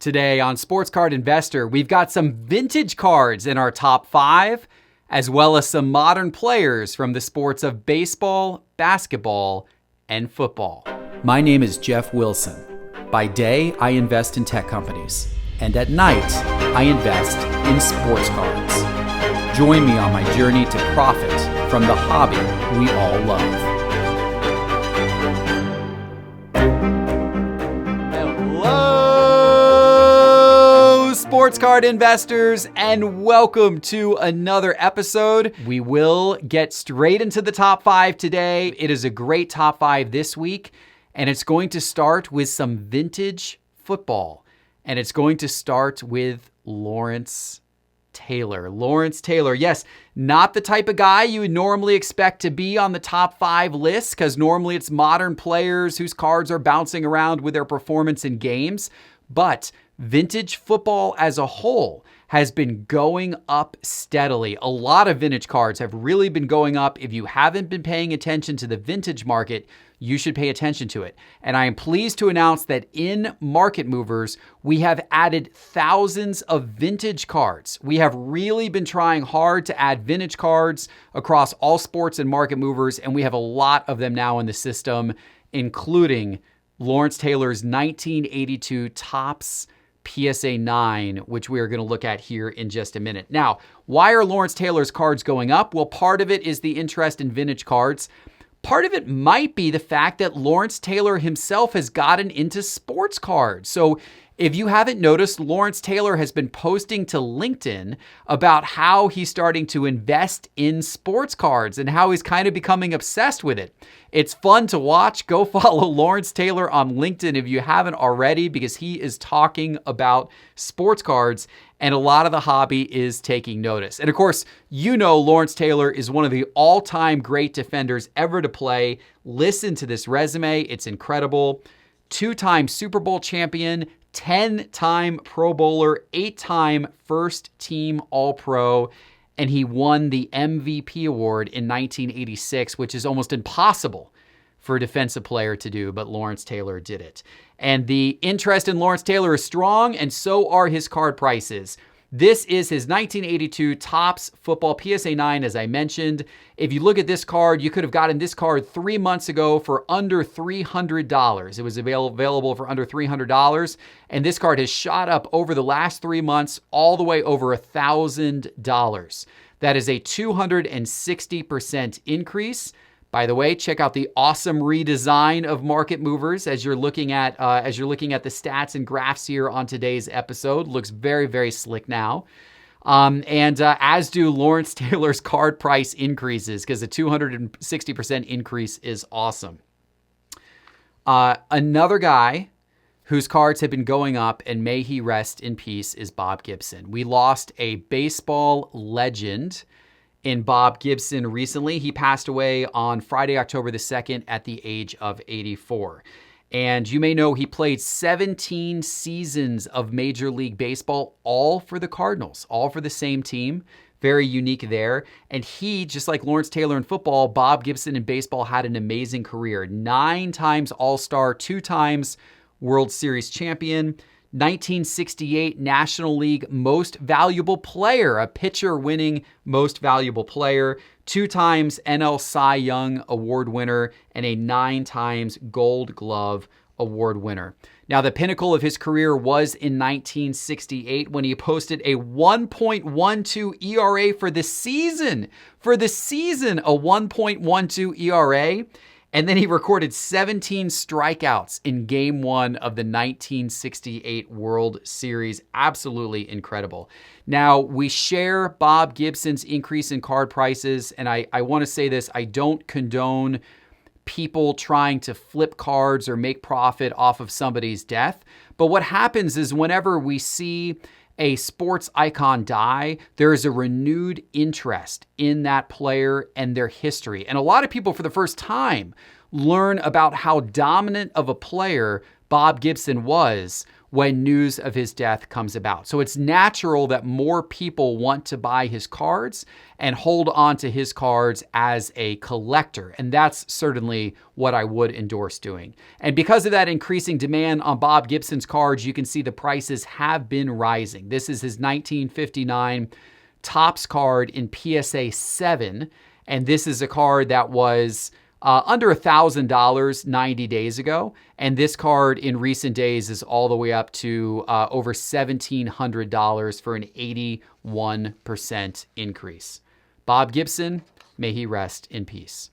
Today on Sports Card Investor, we've got some vintage cards in our top 5, as well as some modern players from the sports of baseball, basketball, and football. My name is Jeff Wilson. By day, I invest in tech companies, and at night, I invest in sports cards. Join me on my journey to profit from the hobby we all love. Sports card investors, and welcome to another episode. We will get straight into the top 5 today. It is a great top 5 this week, and it's going to start with some vintage football, and it's going to start with Lawrence Taylor. Lawrence Taylor, yes, not the type of guy you would normally expect to be on the top 5 list, because normally it's modern players whose cards are bouncing around with their performance in games, but vintage football as a whole has been going up steadily. A lot of vintage cards have really been going up. If you haven't been paying attention to the vintage market, you should pay attention to it. And I am pleased to announce that in Market Movers, we have added thousands of vintage cards. We have really been trying hard to add vintage cards across all sports and Market Movers, and we have a lot of them now in the system, including Lawrence Taylor's 1982 Topps PSA 9, which we are going to look at here in just a minute. Now, why are Lawrence Taylor's cards going up? Well, part of it is the interest in vintage cards. Part of it might be the fact that Lawrence Taylor himself has gotten into sports cards. So if you haven't noticed, Lawrence Taylor has been posting to LinkedIn about how he's starting to invest in sports cards and how he's kind of becoming obsessed with it. It's fun to watch. Go follow Lawrence Taylor on LinkedIn if you haven't already, because he is talking about sports cards and a lot of the hobby is taking notice. And of course, you know Lawrence Taylor is one of the all-time great defenders ever to play. Listen to this resume. It's incredible. 2-time Super Bowl champion, 10-time Pro Bowler, 8-time first-team All-Pro, and he won the MVP award in 1986, which is almost impossible for a defensive player to do, but Lawrence Taylor did it. And the interest in Lawrence Taylor is strong, and so are his card prices. This is his 1982 Topps Football PSA 9, as I mentioned. If you look at this card, you could have gotten this card 3 months ago for under $300. It was available for under $300, and this card has shot up over the last 3 months all the way over $1,000. That is a 260% increase. By the way, check out the awesome redesign of Market Movers as you're looking at the stats and graphs here on today's episode. Looks very, very slick now. As do Lawrence Taylor's card price increases, because a 260% increase is awesome. Another guy whose cards have been going up, and may he rest in peace, is Bob Gibson. We lost a baseball legend in Bob Gibson recently. He passed away on Friday, October the 2nd at the age of 84. And you may know he played 17 seasons of Major League Baseball, all for the Cardinals, all for the same team. Very unique there. And he, just like Lawrence Taylor in football, Bob Gibson in baseball had an amazing career. 9 times All-Star, 2 times World Series champion, 1968 National League Most Valuable Player, a pitcher winning Most Valuable Player, 2 times NL Cy Young Award winner, and a 9 times Gold Glove Award winner. Now, the pinnacle of his career was in 1968 when he posted a 1.12 ERA for the season. For the season, a 1.12 ERA. And then he recorded 17 strikeouts in Game 1 of the 1968 World Series. Absolutely incredible. Now, we share Bob Gibson's increase in card prices, and I want to say this, I don't condone people trying to flip cards or make profit off of somebody's death. But what happens is whenever we see a sports icon die, there is a renewed interest in that player and their history. And a lot of people, for the first time, learn about how dominant of a player Bob Gibson was when news of his death comes about. So it's natural that more people want to buy his cards and hold on to his cards as a collector. And that's certainly what I would endorse doing. And because of that increasing demand on Bob Gibson's cards, you can see the prices have been rising. This is his 1959 Topps card in PSA 7. And this is a card that was under $1,000 90 days ago. And this card in recent days is all the way up to over $1,700 for an 81% increase. Bob Gibson, may he rest in peace.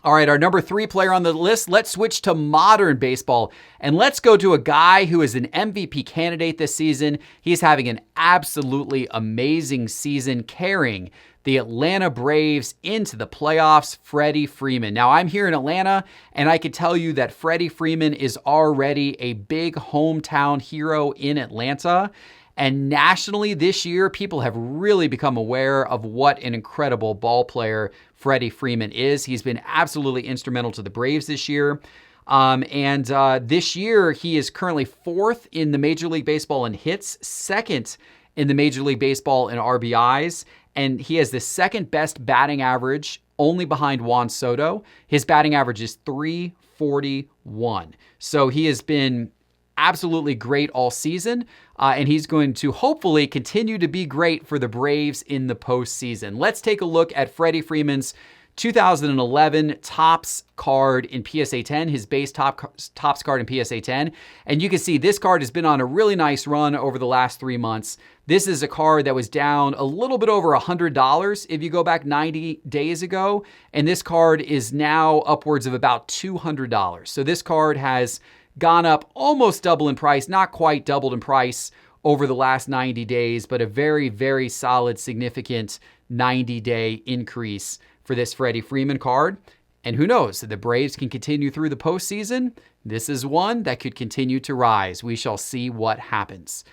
All right, our number 3 player on the list, let's switch to modern baseball. And let's go to a guy who is an MVP candidate this season. He's having an absolutely amazing season, carrying the Atlanta Braves into the playoffs, Freddy Freeman. Now, I'm here in Atlanta, and I can tell you that Freddy Freeman is already a big hometown hero in Atlanta. And nationally this year, people have really become aware of what an incredible ball player Freddy Freeman is. He's been absolutely instrumental to the Braves this year. This year, he is currently 4th in the Major League Baseball in hits, 2nd in the Major League Baseball in RBIs, and he has the 2nd best batting average, only behind Juan Soto. His batting average is .341. So he has been absolutely great all season, and he's going to hopefully continue to be great for the Braves in the postseason. Let's take a look at Freddie Freeman's 2011 Topps card in PSA 10, his base Topps card in PSA 10. And you can see this card has been on a really nice run over the last 3 months. This is a card that was down a little bit over $100 if you go back 90 days ago. And this card is now upwards of about $200. So this card has gone up almost double in price, not quite doubled in price over the last 90 days, but a very, very solid, significant 90-day increase for this Freddie Freeman card. And who knows, if the Braves can continue through the postseason, this is one that could continue to rise. We shall see what happens.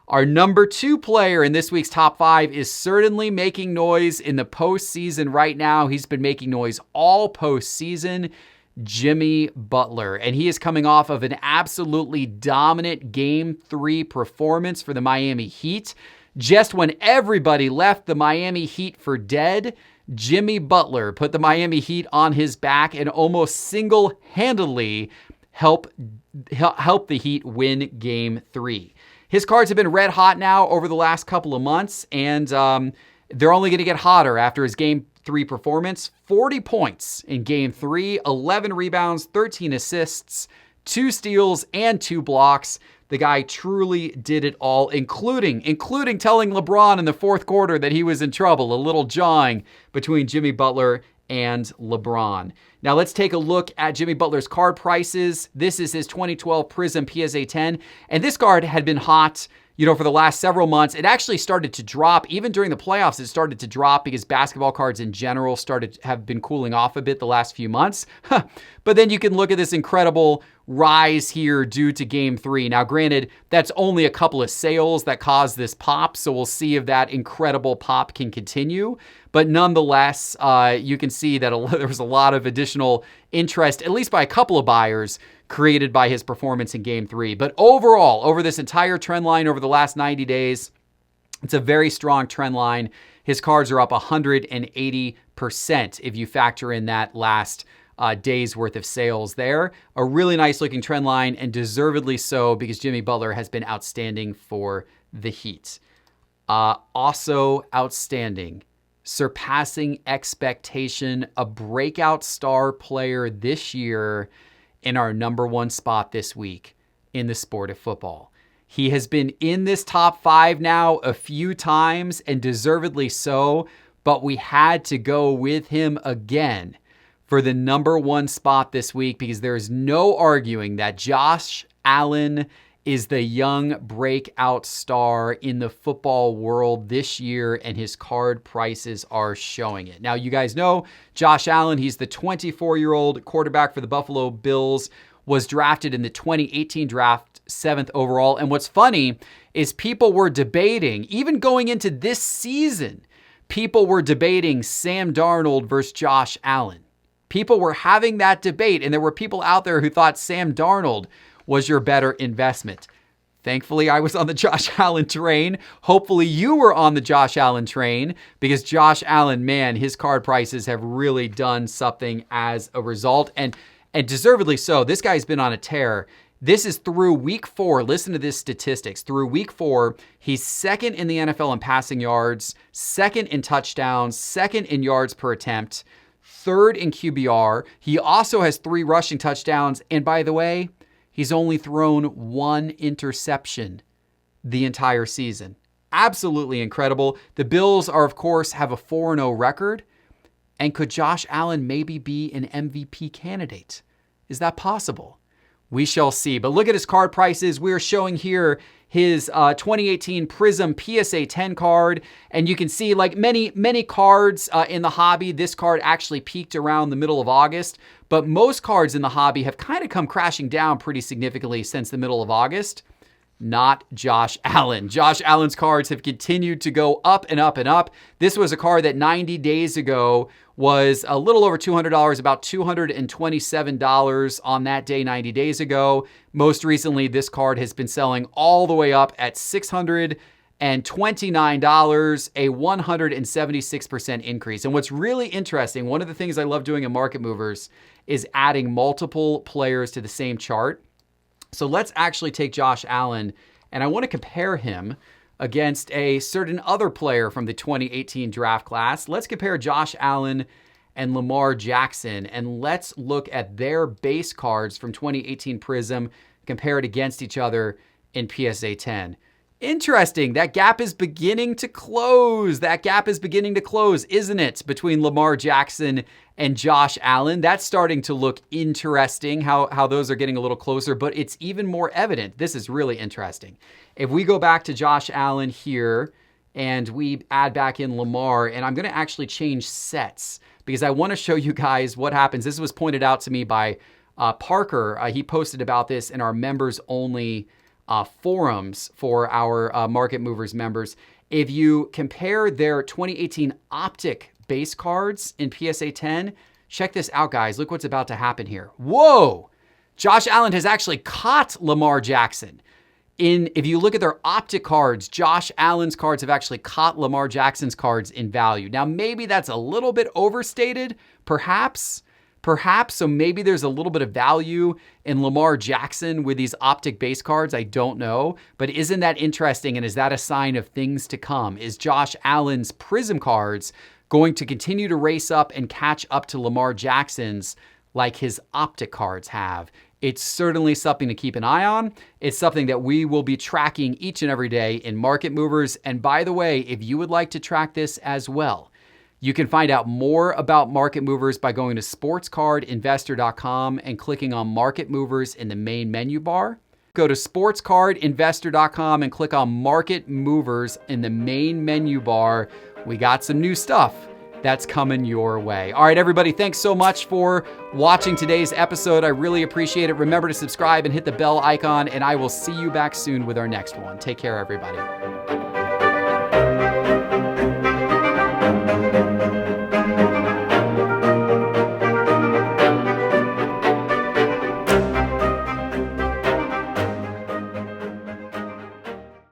Our number 2 player in this week's top 5 is certainly making noise in the postseason right now. He's been making noise all postseason. Jimmy Butler. And he is coming off of an absolutely dominant Game 3 performance for the Miami Heat. Just when everybody left the Miami Heat for dead, Jimmy Butler put the Miami Heat on his back and almost single-handedly help the Heat win Game 3. His cards have been red hot now over the last couple of months, and they're only going to get hotter after his Game 3 performance. 40 points in Game 3, 11 rebounds, 13 assists, 2 steals, and 2 blocks. The guy truly did it all, including telling LeBron in the 4th quarter that he was in trouble. A little jawing between Jimmy Butler and LeBron. Now let's take a look at Jimmy Butler's card prices. This is his 2012 Prism PSA 10, and this card had been hot, for the last several months. It actually started to drop. Even during the playoffs, it started to drop because basketball cards in general have been cooling off a bit the last few months. But then you can look at this incredible rise here due to Game 3. Now, granted, that's only a couple of sales that caused this pop, so we'll see if that incredible pop can continue. But nonetheless, you can see that there was a lot of additional interest, at least by a couple of buyers, created by his performance in Game 3. But overall, over this entire trend line over the last 90 days, it's a very strong trend line. His cards are up 180% if you factor in that last day's worth of sales there. A really nice looking trend line, and deservedly so, because Jimmy Butler has been outstanding for the Heat. Also outstanding, surpassing expectation, a breakout star player this year in our number 1 spot this week in the sport of football. He has been in this top 5 now a few times, and deservedly so, but we had to go with him again for the number 1 spot this week, because there is no arguing that Josh Allen is the young breakout star in the football world this year, and his card prices are showing it. Now, you guys know Josh Allen. He's the 24-year-old quarterback for the Buffalo Bills, was drafted in the 2018 draft 7th overall. And what's funny is people were debating, even going into this season, people were debating Sam Darnold versus Josh Allen. People were having that debate, and there were people out there who thought Sam Darnold was your better investment. Thankfully, I was on the Josh Allen train. Hopefully, you were on the Josh Allen train because Josh Allen, man, his card prices have really done something as a result, and deservedly so. This guy's been on a tear. This is through week 4. Listen to this statistics. Through week 4, he's second in the NFL in passing yards, second in touchdowns, second in yards per attempt, third in QBR. He also has 3 rushing touchdowns, and by the way, he's only thrown 1 interception the entire season. Absolutely incredible. The Bills are, of course, have a 4-0 record. And could Josh Allen maybe be an MVP candidate? Is that possible? We shall see. But look at his card prices. We are showing here his 2018 Prism PSA 10 card. And you can see, like many cards in the hobby, this card actually peaked around the middle of August. But most cards in the hobby have kind of come crashing down pretty significantly since the middle of August. Not Josh Allen. Josh Allen's cards have continued to go up and up and up. This was a card that 90 days ago was a little over $200, about $227 on that day 90 days ago. Most recently, this card has been selling all the way up at $629, a 176% increase. And what's really interesting, one of the things I love doing in Market Movers is adding multiple players to the same chart. So let's actually take Josh Allen, and I want to compare him against a certain other player from the 2018 draft class. Let's compare Josh Allen and Lamar Jackson, and let's look at their base cards from 2018 Prism compared against each other in PSA 10. Interesting. That gap is beginning to close. Isn't it? Between Lamar Jackson and Josh Allen. That's starting to look interesting, how those are getting a little closer, but it's even more evident. This is really interesting. If we go back to Josh Allen here and we add back in Lamar, and I'm going to actually change sets because I want to show you guys what happens. This was pointed out to me by Parker. He posted about this in our members only forums for our Market Movers members. If you compare their 2018 Optic base cards in PSA 10, check this out, guys. Look what's about to happen here. Whoa! Josh Allen has actually caught Lamar Jackson. If you look at their Optic cards, Josh Allen's cards have actually caught Lamar Jackson's cards in value. Now, maybe that's a little bit overstated, perhaps. So maybe there's a little bit of value in Lamar Jackson with these Optic base cards. I don't know. But isn't that interesting? And is that a sign of things to come? Is Josh Allen's Prism cards going to continue to race up and catch up to Lamar Jackson's like his Optic cards have? It's certainly something to keep an eye on. It's something that we will be tracking each and every day in Market Movers. And by the way, if you would like to track this as well, you can find out more about Market Movers by going to sportscardinvestor.com and clicking on Market Movers in the main menu bar. Go to sportscardinvestor.com and click on Market Movers in the main menu bar. We got some new stuff that's coming your way. All right, everybody, thanks so much for watching today's episode. I really appreciate it. Remember to subscribe and hit the bell icon, and I will see you back soon with our next one. Take care, everybody.